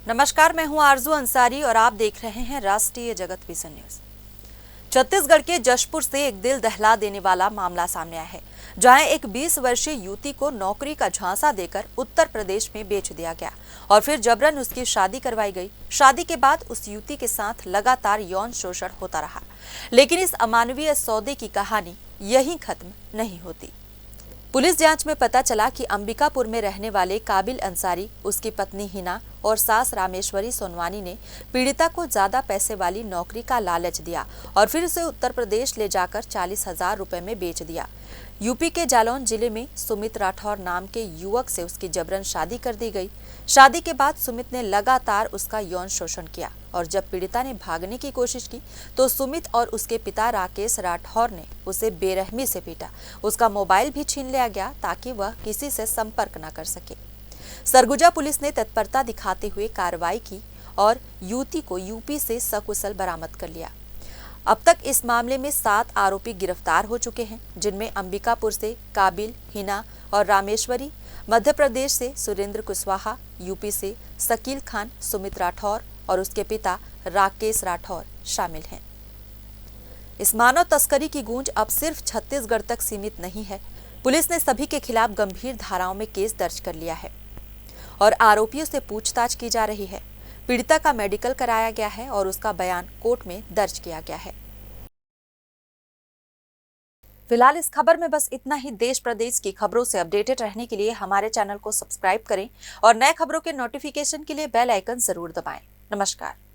नमस्कार, मैं हूं आरजू अंसारी और आप देख रहे हैं राष्ट्रीय जगत विजन न्यूज। छत्तीसगढ़ के जशपुर से एक दिल दहला देने वाला मामला सामने आया है, जहां एक 20 वर्षीय युवती को नौकरी का झांसा देकर उत्तर प्रदेश में बेच दिया गया और फिर जबरन उसकी शादी करवाई गई। शादी के बाद उस युवती के साथ लगातार यौन शोषण होता रहा, लेकिन इस अमानवीय सौदे की कहानी यहीं खत्म नहीं होती। पुलिस जांच में पता चला कि अंबिकापुर में रहने वाले काबिल अंसारी, उसकी पत्नी हिना और सास रामेश्वरी सोनवानी ने पीड़िता को ज्यादा पैसे वाली नौकरी का लालच दिया और फिर उसे उत्तर प्रदेश ले जाकर 40,000 रुपए में बेच दिया। यूपी के जालौन जिले में सुमित राठौर नाम के युवक से उसकी जबरन शादी कर दी गई। शादी के बाद सुमित ने लगातार उसका यौन शोषण किया और जब पीड़िता ने भागने की कोशिश की तो सुमित और उसके पिता राकेश राठौर ने उसे बेरहमी से पीटा। उसका मोबाइल भी छीन लिया गया ताकि वह किसी से संपर्क न कर सके। सरगुजा पुलिस ने तत्परता दिखाते हुए कार्रवाई की और युवती को यूपी से सकुशल बरामद कर लिया। अब तक इस मामले में 7 आरोपी गिरफ्तार हो चुके हैं, जिनमें अंबिकापुर से काबिल, हिना और रामेश्वरी, मध्य प्रदेश से सुरेंद्र कुशवाहा, यूपी से शकील खान, सुमित राठौर और उसके पिता राकेश राठौर शामिल हैं। इस मानव तस्करी की गूंज अब सिर्फ छत्तीसगढ़ तक सीमित नहीं है। पुलिस ने सभी के खिलाफ गंभीर धाराओं में केस दर्ज कर लिया है और आरोपियों से पूछताछ की जा रही है। पीड़िता का मेडिकल कराया गया है और उसका बयान कोर्ट में दर्ज किया गया है। फिलहाल इस खबर में बस इतना ही। देश प्रदेश की खबरों से अपडेटेड रहने के लिए हमारे चैनल को सब्सक्राइब करें और नए खबरों के नोटिफिकेशन के लिए बेल आइकन जरूर दबाएं। नमस्कार।